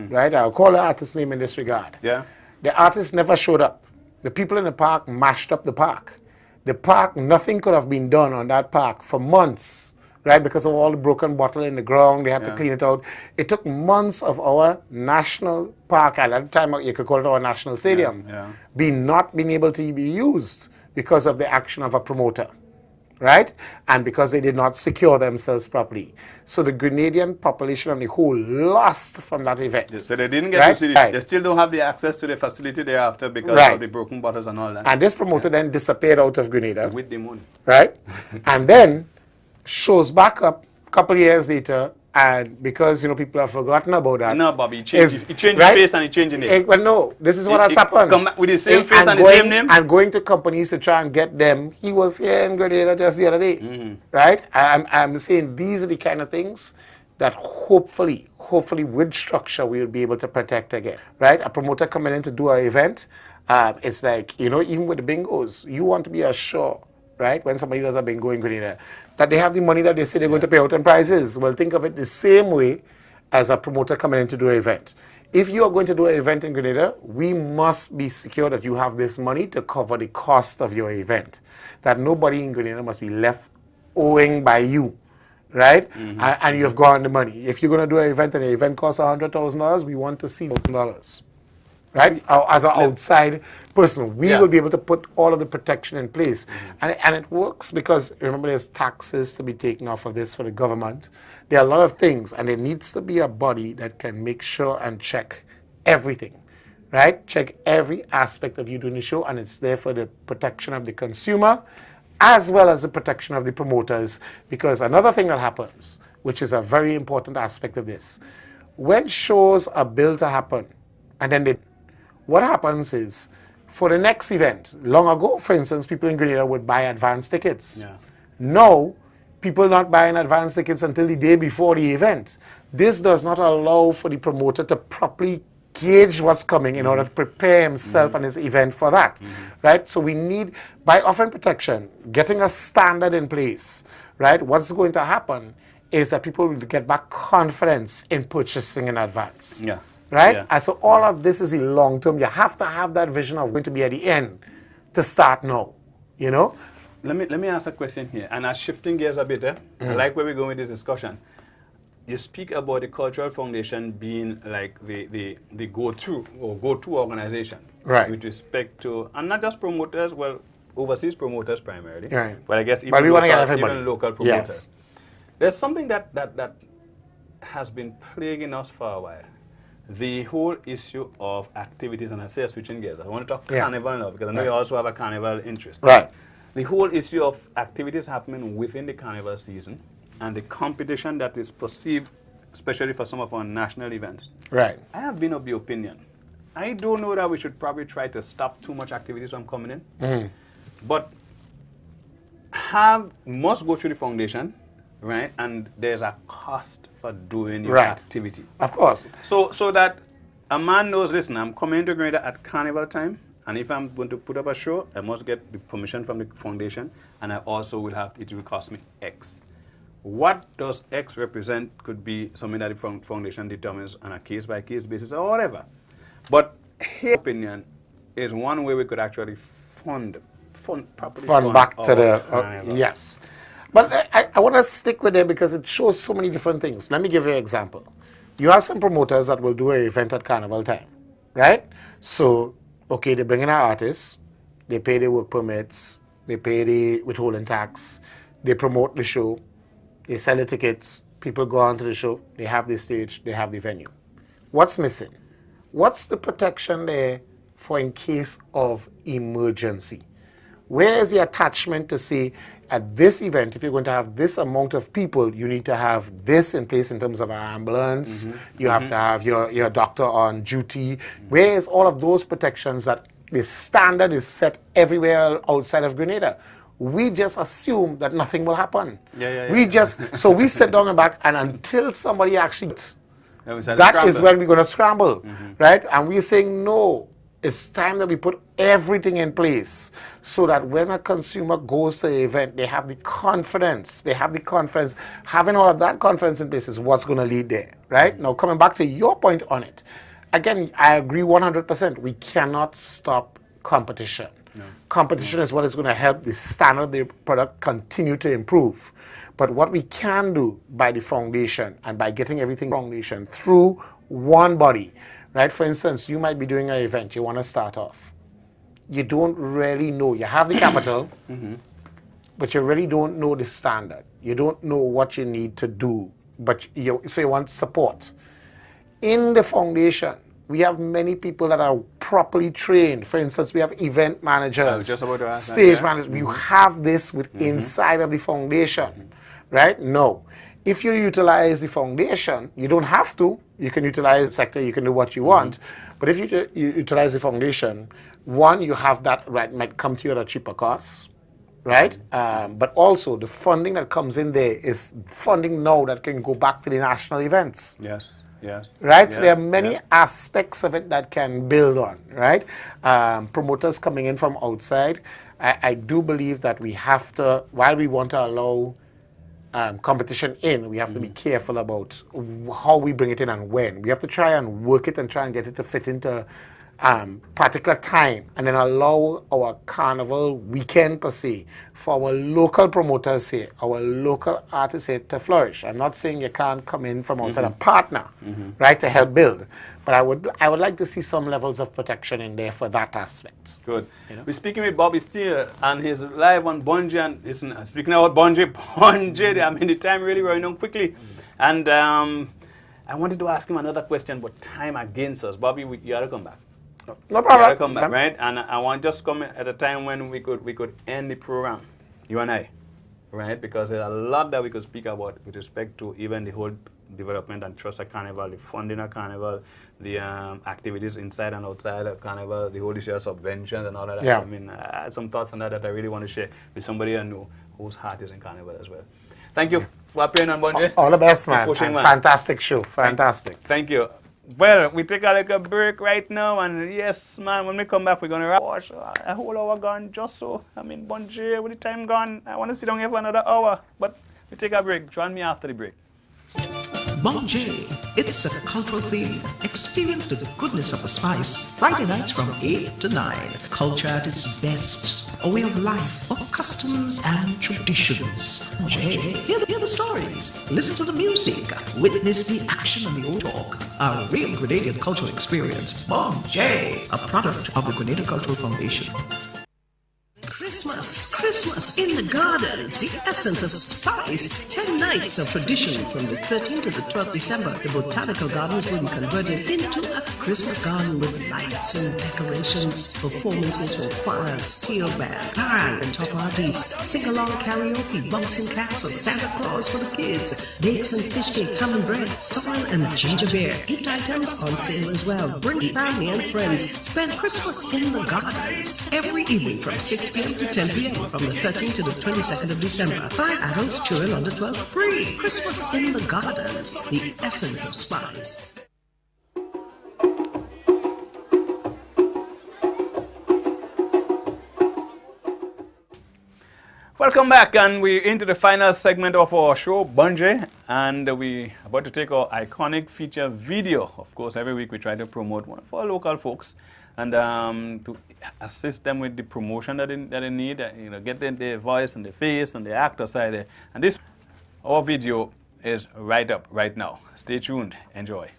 right? I'll call the artist's name in this regard. Yeah. The artist never showed up. The people in the park mashed up the park. The park, nothing could have been done on that park for months, right? Because of all the broken bottle in the ground, they had to clean it out. It took months of our national park, and at the time you could call it our national stadium, not being able to be used because of the action of a promoter, right? And because they did not secure themselves properly. So the Grenadian population and the whole lost from that event. Yes, so they didn't get to see it. They still don't have the access to the facility thereafter because of the broken bottles and all that. And this promoter then disappeared out of Grenada. With the money. Right? And then shows back up a couple of years later, and because people have forgotten about that. No, Bobby, he changed his face and he changed his name. Well, no, this is what has happened. Come back with the same face and the same name? And going to companies to try and get them. He was here in Grenada just the other day. Right? I'm saying these are the kind of things that hopefully with structure we will be able to protect again. Right? A promoter coming in to do an event, it's like, even with the bingos, you want to be assured, right, when somebody does a bingo in Grenada, that they have the money that they say they're going to pay out in prizes. Well, think of it the same way as a promoter coming in to do an event. If you are going to do an event in Grenada, we must be secure that you have this money to cover the cost of your event. That nobody in Grenada must be left owing by you, right? And you've gotten the money. If you're going to do an event and the event costs $100,000, we want to see $1,000. Right? As an outside person, we will be able to put all of the protection in place. And it works because, remember, there's taxes to be taken off of this for the government. There are a lot of things, and there needs to be a body that can make sure and check everything, right? Check every aspect of you doing the show, and it's there for the protection of the consumer as well as the protection of the promoters. Because another thing that happens, which is a very important aspect of this, when shows are built to happen, and then what happens is, for the next event, long ago, for instance, people in Grenada would buy advance tickets. Now, people not buying advance tickets until the day before the event. This does not allow for the promoter to properly gauge what's coming in order to prepare himself and his event for that, right? So we need, by offering protection, getting a standard in place, right? What's going to happen is that people will get back confidence in purchasing in advance. Right? And so all of this is a long term. You have to have that vision of going to be at the end to start now. Let me ask a question here, and I'm shifting gears a bit. I like where we're going with this discussion. you speak about the Cultural Foundation being like the go-to organization, right, with respect to, and not just promoters, well, overseas promoters primarily, right, but I guess even, but we want to get everybody. Even local promoters. Yes. There's something that has been plaguing us for a while. The whole issue of activities, and I say switching gears. I want to talk carnival now because I know you also have a carnival interest. Right. The whole issue of activities happening within the carnival season and the competition that is perceived, especially for some of our national events. Right. I have been of the opinion. I don't know that we should probably try to stop too much activities from coming in, but must go through the foundation, right? And there's a cost for doing your activity. Of course. So that a man knows, listen, I'm coming to Grenada at carnival time, and if I'm going to put up a show, I must get the permission from the foundation, and I also will have, it will cost me X. What does X represent could be something that the foundation determines on a case-by-case basis or whatever. But his opinion is one way we could actually fund back to the, yes. But I want to stick with it because it shows so many different things. Let me give you an example. You have some promoters that will do an event at carnival time, right? So, okay, they bring in our artists, they pay their work permits, they pay the withholding tax, they promote the show, they sell the tickets, people go on to the show, they have the stage, they have the venue. What's missing? What's the protection there for in case of emergency? Where is the attachment to say, at this event, if you're going to have this amount of people, you need to have this in place in terms of an ambulance, you have to have your doctor on duty. Where is all of those protections that the standard is set everywhere outside of Grenada? We just assume that nothing will happen. So we sit down and back, and until somebody actually, that is when we're going to scramble, right? And we're saying, no, it's time that we put everything in place so that when a consumer goes to the event, they have the confidence. Having all of that confidence in place is what's going to lead there, right? Now, coming back to your point on it, again, I agree 100%. We cannot stop competition. No. Competition is what is going to help the standard of the product continue to improve. But what we can do by the foundation and by getting everything foundation through one body, right? For instance, you might be doing an event, you want to start off. You don't really know. You have the capital, but you really don't know the standard. You don't know what you need to do, so you want support. In the foundation, we have many people that are properly trained. For instance, we have event managers, stage managers. You have this inside of the foundation, right? No. If you utilize the foundation, you don't have to. You can utilize the sector, you can do what you want. But if you utilize the foundation, one, you have that right, might come to you at a cheaper cost, right? But also the funding that comes in there is funding now that can go back to the national events. Yes. Yes. Right? So there are many aspects of it that can build on, right? Promoters coming in from outside, I do believe that we have to, while we want to allow competition in, we have to be careful about how we bring it in and when. We have to try and work it and try and get it to fit into particular time, and then allow our carnival weekend per se for our local promoters here, our local artists here to flourish. I'm not saying you can't come in from outside and partner, right, to help build, but I would like to see some levels of protection in there for that aspect. Good. You know? We're speaking with Bobby Steele, and he's live on Bunji, and listen, speaking about Bunji, I mean, the time really running on quickly, and I wanted to ask him another question, but time against us. Bobby, you got to come back. No problem. You gotta come back, right? And I want just come at a time when we could end the program, you and I, right? Because there's a lot that we could speak about with respect to even the whole development and trust of Carnival, the funding of Carnival, the activities inside and outside of Carnival, the whole issue of subventions and all of that. Yeah. I mean, I had some thoughts on that I really want to share with somebody I know whose heart is in Carnival as well. Thank you for appearing on Bunji. All the best, man. Fantastic show. Fantastic. Thank you. Well, we take a break right now, and yes, man, when we come back, we're going to watch a whole hour gone just so. I mean, Bunji, with the time gone, I want to sit down here for another hour, but we take a break. Join me after the break. Bon J, it's a cultural theme. Experience the goodness of the spice. Friday nights from 8 to 9. Culture at its best. A way of life, of customs and traditions. Bon J, hear the stories. Listen to the music. Witness the action and the old talk. A real Grenadian cultural experience. Bon J, a product of the Grenada Cultural Foundation. Christmas in the gardens, the essence of spice. 10 nights of tradition from the 13th to the 12th December. The botanical gardens will be converted into a Christmas garden with lights and decorations. Performances for choirs, steel band, band and top artists. Sing-along karaoke, bouncing castle, Santa Claus for the kids. Bakes and fish cake, ham and bread, soil and ginger beer. Gift items on sale as well. Bring family and friends. Spend Christmas in the gardens. Every evening from 6 p.m. to 10 p.m. from the 13th to the 22nd of December. 5 adults, children under 12 free. Christmas in the gardens, the essence of spice. Welcome back, and we're into the final segment of our show, Bon J, and we're about to take our iconic feature video. Of course, every week we try to promote one of our local folks and to assist them with the promotion that they need, get their voice and their face and their actor side there. And this, our video is right up right now. Stay tuned. Enjoy.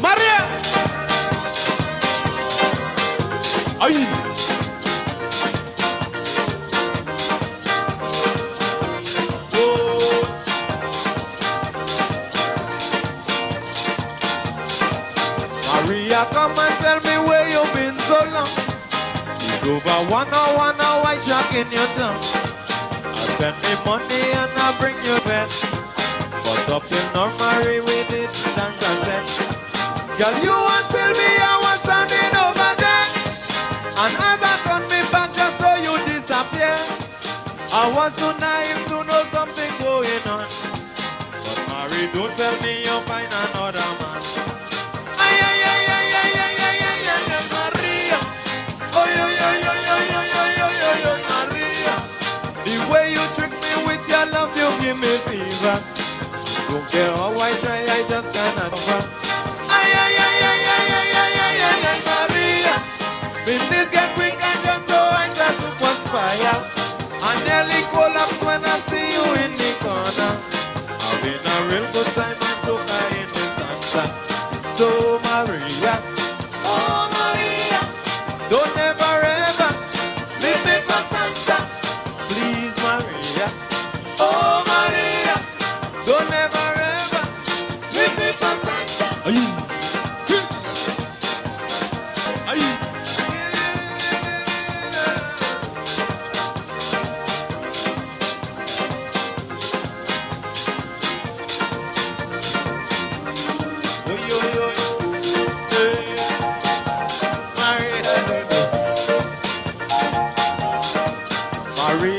Maria! Ay! Maria, come and tell me where you've been so long. It's over 1 hour, I jack in your town. I spend me money and I bring you back. But up till now, Marie, we didn't dance a set. Girl, you want tell me I was standing over there. And as I turned me back, just so you disappear. I was too naive to know something going on. But Marie, don't tell me you'll find another man. Ay, ay, ay, ay, ay, ay, ay, ay, ay, ay, Maria. Oh, yo, yo, yo, yo, yo, yo, yo, yo, yo, Maria. The way you trick me with your love, you give me fever. Don't care how I try, I just cannot cover. Ay, ay, ay, ay, ay, ay, ay, ay, ay, ay, Maria. When this get quick and just so I start to perspire. I nearly collapse when I see you in the corner. I've been a real good time and so I in the sunshine. So Maria, oh Maria, don't ever ever leave me for Santa. Please Maria, oh Maria, don't ever ever leave me for Santa. Ay. Ay.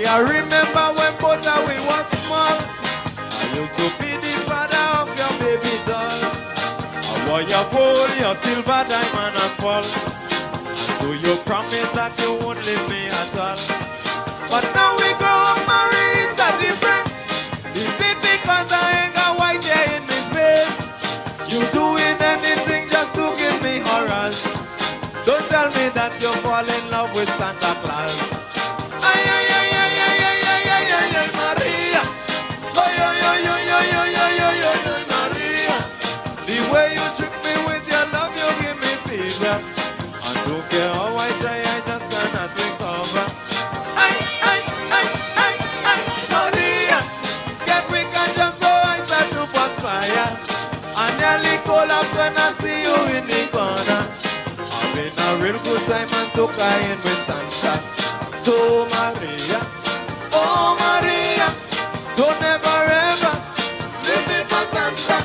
I remember when both of we was small. I used to be the father of your baby doll. I wore your gold, your silver, diamond and pearl. And so you promised that you won't leave me at all. But now we grow up, Marie, it's a difference. Is it because I ain't got white hair in my face? You doing anything just to give me horrors. Don't tell me that you fall in love with Santa Claus. Ay, ay, ay, ay, ay, ay, ay, ay, ay, ay, Maria. Oh, yo, yo, yo, yo, yo, yo, yo, yo, yo, Maria. The way you trick me with your love, you give me fever. And don't care how I try, I just cannot recover. Ay, ay, ay, ay, ay, Maria. Get weak and just so I start to perspire. I nearly collapse when I see you in the corner. I've been a real good time and so crying with Santa. So Maria, oh Maria, don't ever ever leave me for Santa.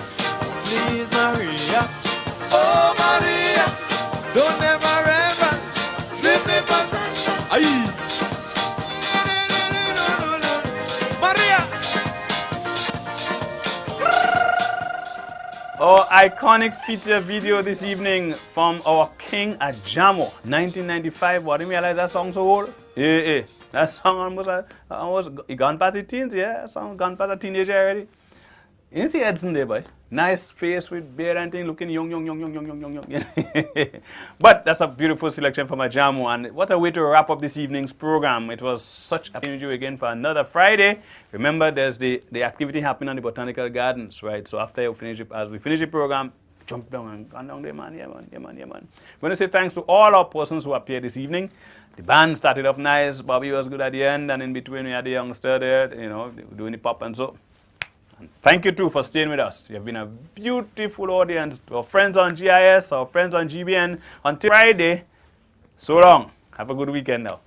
Please Maria, oh Maria, don't ever ever leave me for Santa. Ay. Maria. Our iconic feature video this evening from our King Ajamo, 1995. What do you realize that song so old? Yeah. That song almost gone past the teens, yeah? That song gone past a teenager already. You see Edson there, boy. Nice face with beard and thing, looking young. But that's a beautiful selection from Ajamo, and what a way to wrap up this evening's program. It was such a pleasure you again for another Friday. Remember, there's the activity happening on the Botanical Gardens, right? So after you finish it, as we finish the program, jump down and go down there, man. Yeah, man. We're going to say thanks to all our persons who appeared this evening. The band started off nice. Bobby was good at the end, and in between we had the youngster there, doing the pop and so. Thank you too for staying with us. You have been a beautiful audience. Our friends on GIS, our friends on GBN. Until Friday, so long. Have a good weekend now.